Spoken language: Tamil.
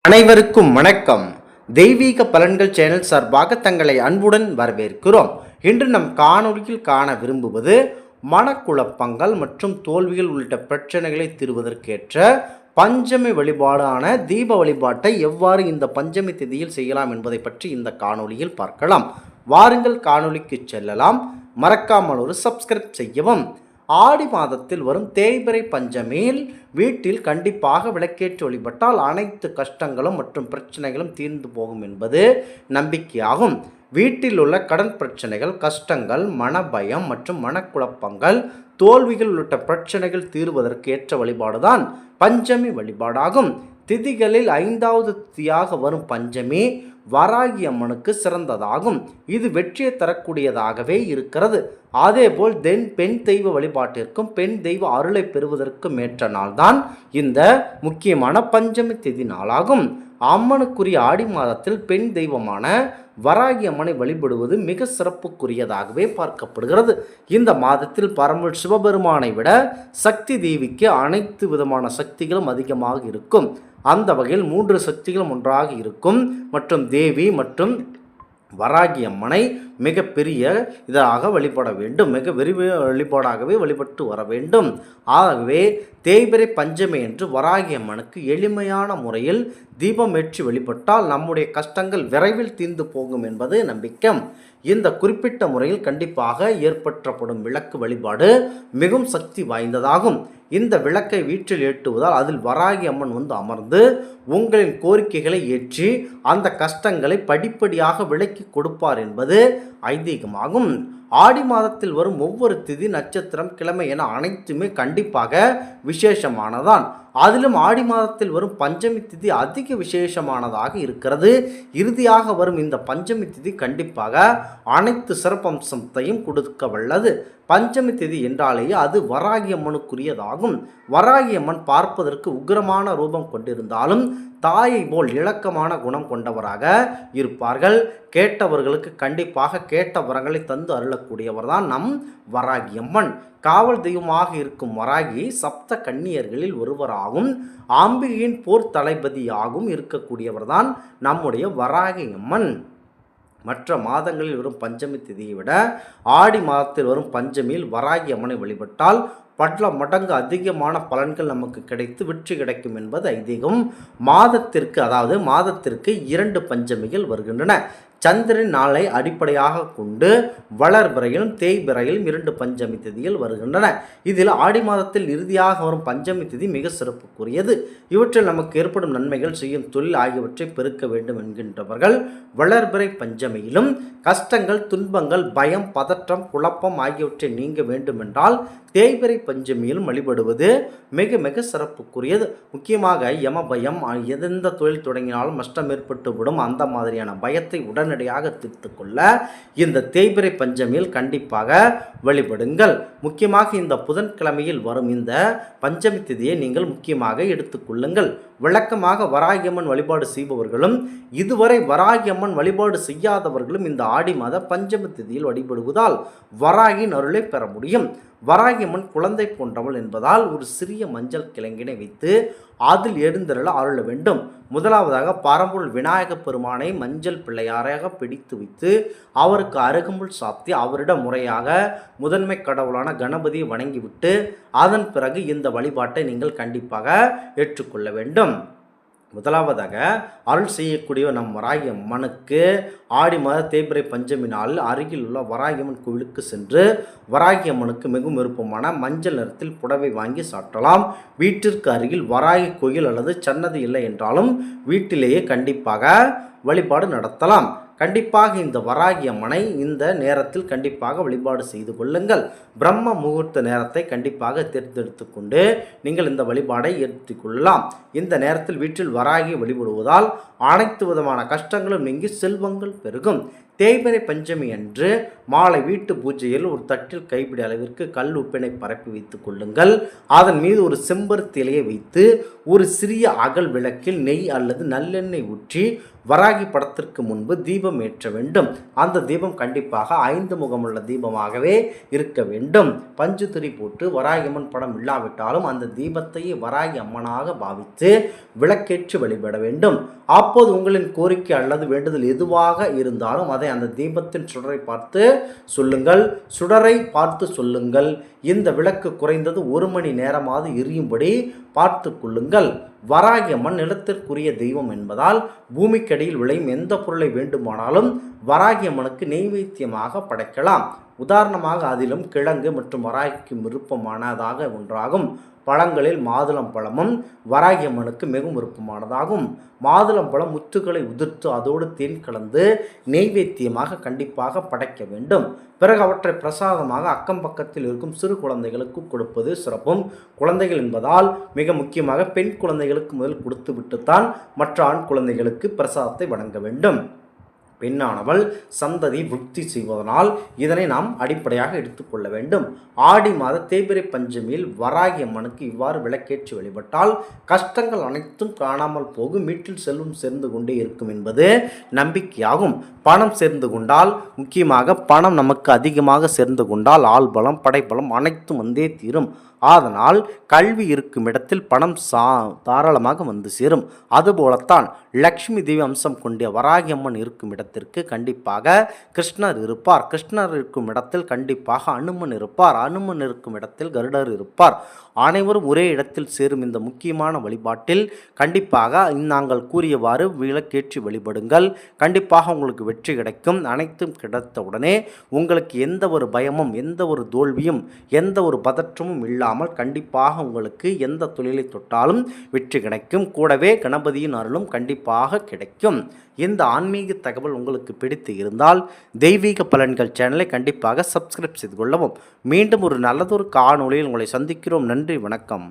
அனைவருக்கும் வணக்கம். தெய்வீக பலன்கள் சேனல் சார்பாக தங்களை அன்புடன் வரவேற்கிறோம். இன்று நம் காணொளியில் காண விரும்புவது மனக்குழப்பங்கள் மற்றும் தோல்விகள் உள்ளிட்ட பிரச்சனைகளை தீர்வதற்கேற்ற பஞ்சமி வழிபாடான தீப வழிபாட்டை எவ்வாறு இந்த பஞ்சமி திதியில் செய்யலாம் என்பதை பற்றி இந்த காணொளியில் பார்க்கலாம். வாருங்கள் காணொளிக்கு செல்லலாம். மறக்காமல் ஒரு சப்ஸ்கிரைப் செய்யவும். ஆடி மாதத்தில் வரும் தேய்பிறை பஞ்சமியில் வீட்டில் கண்டிப்பாக விளக்கேற்றி வழிபட்டால் அனைத்து கஷ்டங்களும் மற்றும் பிரச்சனைகளும் தீர்ந்து போகும் என்பது நம்பிக்கையாகும். வீட்டில் உள்ள கடன் பிரச்சனைகள், கஷ்டங்கள், மனபயம் மற்றும் மனக்குழப்பங்கள், தோல்விகள் உள்ளிட்ட பிரச்சனைகள் தீர்வதற்கு ஏற்ற வழிபாடுதான் பஞ்சமி வழிபாடாகும். திதிகளில் 5வது திதியாக வரும் பஞ்சமி வராகி அம்மனுக்கு சிறந்ததாகும். இது வெற்றியை தரக்கூடியதாகவே இருக்கிறது. அதேபோல் பெண் தெய்வ வழிபாட்டிற்கும் பெண் தெய்வ அருளை பெறுவதற்கும் ஏற்ற நாள்தான் இந்த முக்கியமான பஞ்சமி திதி நாளாகும். அம்மனுக்குரிய ஆடி மாதத்தில் பெண் தெய்வமான வராகி அம்மனை வழிபடுவது மிக சிறப்புக்குரியதாகவே பார்க்கப்படுகிறது. இந்த மாதத்தில் பரம்பொருள் சிவபெருமானை விட சக்தி தேவிக்கு அனைத்து விதமான சக்திகளும் அதிகமாக இருக்கும். அந்த வகையில் 3 சக்திகளும் ஒன்றாக இருக்கும் மற்றும் தேவி மற்றும் வராகி அம்மனை மிகப்பெரிய இதாக வழிபட வேண்டும். மிக விரிவாக வழிபாடாகவே வழிபட்டு வர வேண்டும். ஆகவே தேய்பிறை பஞ்சமி என்று வராகி அம்மனுக்கு எளிமையான முறையில் தீபம் ஏற்றி வழிபட்டால் நம்முடைய கஷ்டங்கள் விரைவில் தீர்ந்து போகும் என்பது நம்பிக்கை. இந்த குறிப்பிட்ட முறையில் கண்டிப்பாக ஏற்படுத்தப்படும் விளக்கு வழிபாடு மிகவும் சக்தி வாய்ந்ததாகும். இந்த விளக்கை வீட்டில் ஏற்றுவதால் அதில் வராகி அம்மன் வந்து அமர்ந்து உங்களின் கோரிக்கைகளை ஏற்றி அந்த கஷ்டங்களை படிப்படியாக விலக்கி கொடுப்பார் என்பது ஐதீகமாகும். ஆடி மாதத்தில் வரும் ஒவ்வொரு திதி, நட்சத்திரம், கிழமை என அனைத்துமே கண்டிப்பாக விசேஷமானதான். அதிலும் ஆடி மாதத்தில் வரும் பஞ்சமி திதி அதிக விசேஷமானதாக இருக்கிறது. இறுதியாக வரும் இந்த பஞ்சமி திதி கண்டிப்பாக அனைத்து சிறப்பம்சத்தையும் கொடுக்க வல்லது. பஞ்சமி திதி என்றாலேயே அது வராகி அம்மனுக்குரியதாகும். வராகி அம்மன் பார்ப்பதற்கு உக்கிரமான ரூபம் கொண்டிருந்தாலும் தாயை போல் இலக்கமான குணம் கொண்டவராக இருப்பார்கள். கேட்டவர்களுக்கு கண்டிப்பாக கேட்ட வரங்களை தந்து அருளக்கூடியவர் தான் நம் வராகி அம்மன். காவல் தெய்வமாக இருக்கும் வராகி சப்த கன்னியர்களில் ஒருவராகும். அம்பிகையின் போர் தளபதியாகவும் இருக்கக்கூடியவர் தான் நம்முடைய வராகி அம்மன். மற்ற மாதங்களில் வரும் பஞ்சமி திதியை விட ஆடி மாதத்தில் வரும் பஞ்சமியில் வராகி அம்மனை வழிபட்டால் பல மடங்கு அதிகமான பலன்கள் நமக்கு கிடைத்து வெற்றி கிடைக்கும் என்பது ஐதீகம். மாதத்திற்கு 2 பஞ்சமிகள் வருகின்றன. சந்திரன் நாளை அடிப்படையாக கொண்டு வளர்பிறையிலும் தேய்பிறையிலும் 2 பஞ்சமி திதிகள் வருகின்றன. இதில் ஆடி மாதத்தில் இறுதியாக வரும் பஞ்சமி திதி மிக சிறப்புக்குரியது. இவற்றில் நமக்கு ஏற்படும் நன்மைகள், செய்யும் தொழில் ஆகியவற்றை பெருக்க வேண்டும் என்கின்றவர்கள் வளர்பிறை பஞ்சமியிலும் கஷ்டங்கள், துன்பங்கள், பயம், பதற்றம், குழப்பம் ஆகியவற்றை நீங்க வேண்டுமென்றால் தேய்பிறை பஞ்சமியிலும் வழிபடுவது மிக மிக சிறப்புக்குரியது. முக்கியமாக யம பயம், எந்த தொழில் தொடங்கினாலும் நஷ்டம் ஏற்பட்டு விடும், அந்த மாதிரியான பயத்தை உடனடியாக தீர்த்து கொள்ள இந்த தேய்பிறை பஞ்சமியில் கண்டிப்பாக வழிபடுங்கள். முக்கியமாக இந்த புதன்கிழமையில் வரும் இந்த பஞ்சமி திதியை நீங்கள் முக்கியமாக எடுத்துக்கொள்ளுங்கள். வழக்கமாக வராகியம்மன் வழிபாடு செய்பவர்களும் இதுவரை வராகியம்மன் வழிபாடு செய்யாதவர்களும் இந்த ஆடி மாத பஞ்சமி திதியில் வழிபடுவதால் வராகியின் அருளை பெற முடியும். வராகியம்மன் குழந்தை போன்றவள் என்பதால் ஒரு சிறிய மஞ்சள் கிழங்கினை வைத்து அதில் எழுந்தருள அருள வேண்டும். முதலாவதாக பரம்பொருள் விநாயக பெருமானை மஞ்சள் பிள்ளையாராக பிடித்து வைத்து அவருக்கு அருகம்புல் சாத்தி அவரிடம் முறையாக முதன்மை கடவுளான கணபதியை வணங்கிவிட்டு அதன் பிறகு இந்த வழிபாட்டை நீங்கள் கண்டிப்பாக ஏற்றுக்கொள்ள வேண்டும். முதலாவதாக அருள் செய்யக்கூடிய நம் வராகி அம்மனுக்கு ஆடி மாத தேய்பிறை பஞ்சமி நாளில் அருகில் உள்ள வராகி அம்மன் கோவிலுக்கு சென்று வராகி அம்மனுக்கு மிகவும் விருப்பமான மஞ்சள் நிறத்தில் புடவை வாங்கி சாற்றலாம். வீட்டிற்கு அருகில் வராகி கோயில் அல்லது சன்னதி இல்லை என்றாலும் வீட்டிலேயே கண்டிப்பாக வழிபாடு நடத்தலாம். கண்டிப்பாக இந்த வராகி அம்மனை இந்த நேரத்தில் கண்டிப்பாக வழிபாடு செய்து கொள்ளுங்கள். பிரம்ம முகூர்த்த நேரத்தை கண்டிப்பாக தேர்ந்தெடுத்து கொண்டு நீங்கள் இந்த வழிபாடை ஏற்றுக்கொள்ளலாம். இந்த நேரத்தில் வீட்டில் வராகி வழிபடுவதால் அனைத்து விதமான கஷ்டங்களும் நீங்கி செல்வங்கள் பெருகும். தேய்பிறை பஞ்சமி அன்று மாலை வீட்டு பூஜையில் ஒரு தட்டில் கைப்பிடி அளவிற்கு கல் உப்பினை பரப்பி வைத்துக் கொள்ளுங்கள். அதன் மீது ஒரு செம்பருத்தி இலையை வைத்து ஒரு சிறிய அகல் விளக்கில் நெய் அல்லது நல்லெண்ணெய் ஊற்றி வராகி படத்திற்கு முன்பு தீபம் ஏற்ற வேண்டும். அந்த தீபம் கண்டிப்பாக 5 முகமுள்ள தீபமாகவே இருக்க வேண்டும். பஞ்சு திரி போட்டு வராகி அம்மன் படம் இல்லாவிட்டாலும் அந்த தீபத்தையே வராகி அம்மனாக பாவித்து விளக்கேற்றி வழிபட வேண்டும். அப்போது உங்களின் கோரிக்கை அல்லது வேண்டுதல் எதுவாக இருந்தாலும் அதை அந்த தீபத்தின் சுடரை பார்த்து சொல்லுங்கள். சுடரை பார்த்து சொல்லுங்கள். இந்த விளக்கு குறைந்தது 1 மணி நேரமாவது எரியும்படி பார்த்து கொள்ளுங்கள். வராகி அம்மன் நிலத்திற்குரிய தெய்வம் என்பதால் பூமிக்கடியில் விளையும் எந்த பொருளை வேண்டுமானாலும் வராகி அம்மனுக்கு நெய்வேத்தியமாக படைக்கலாம். உதாரணமாக அதிலும் கிழங்கு மற்றும் வராகிக்கு விருப்பமானதாக ஒன்றாகும். பழங்களில் மாதுளம் பழமும் வராகி அம்மனுக்கு மிகவும் விருப்பமானதாகும். மாதுளம் பழம் முத்துக்களை உதிர்த்து அதோடு தேன் கலந்து நெய்வேத்தியமாக கண்டிப்பாக படைக்க வேண்டும். பிறகு அவற்றை பிரசாதமாக அக்கம் பக்கத்தில் இருக்கும் சிறு குழந்தைகளுக்கு கொடுப்பது சிறப்பும். குழந்தைகள் என்பதால் மிக முக்கியமாக பெண் குழந்தைகளுக்கு முதல் கொடுத்து விட்டுத்தான் மற்ற ஆண் குழந்தைகளுக்கு பிரசாதத்தை வழங்க வேண்டும். பெண்ணானவள் சந்ததி விருத்தி செய்வதனால் இதனை நாம் அடிப்படையாக எடுத்துக்கொள்ள வேண்டும். ஆடி மாத தேய்பிறை பஞ்சமியில் வராகி அம்மனுக்கு இவ்வாறு விளக்கேற்றி வழிபட்டால் கஷ்டங்கள் அனைத்தும் காணாமல் போகும். வீட்டில் செல்வம் சேர்ந்து கொண்டே இருக்கும் என்பது நம்பிக்கையாகும். பணம் சேர்ந்து கொண்டால், முக்கியமாக பணம் நமக்கு அதிகமாக சேர்ந்து கொண்டால் ஆள்பலம் படைபலம் அனைத்தும் வந்தே தீரும். அதனால் கல்வி இருக்கும் இடத்தில் பணம் தாராளமாக வந்து சேரும். அதுபோலத்தான் லக்ஷ்மி தேவி அம்சம் கொண்ட வராகி அம்மன் இருக்கும் இடத்திற்கு கண்டிப்பாக கிருஷ்ணர் இருப்பார். கிருஷ்ணர் இருக்கும் இடத்தில் கண்டிப்பாக அனுமன் இருப்பார். அனுமன் இருக்கும் இடத்தில் கருடர் இருப்பார். அனைவரும் ஒரே இடத்தில் சேரும் இந்த முக்கியமான வழிபாட்டில் கண்டிப்பாக நாங்கள் கூறியவாறு விளக்கேற்றி வழிபடுங்கள். கண்டிப்பாக உங்களுக்கு வெற்றி கிடைக்கும். அனைத்தும் கிடைத்தவுடனே உங்களுக்கு எந்த ஒரு பயமும் எந்த ஒரு தோல்வியும் எந்த ஒரு பதற்றமும் இல்லாமல் கண்டிப்பாக உங்களுக்கு எந்த தொழிலை தொட்டாலும் வெற்றி கிடைக்கும். கூடவே கணபதியின் அருளும் கண்டிப்பாக கிடைக்கும். இந்த ஆன்மீக தகவல் உங்களுக்கு பிடித்து இருந்தால் தெய்வீக பலன்கள் சேனலை கண்டிப்பாக சப்ஸ்கிரைப் செய்து கொள்ளவும். மீண்டும் ஒரு நல்லதொரு காணொளியில் உங்களை சந்திக்கிறோம். நன்றி, வணக்கம்.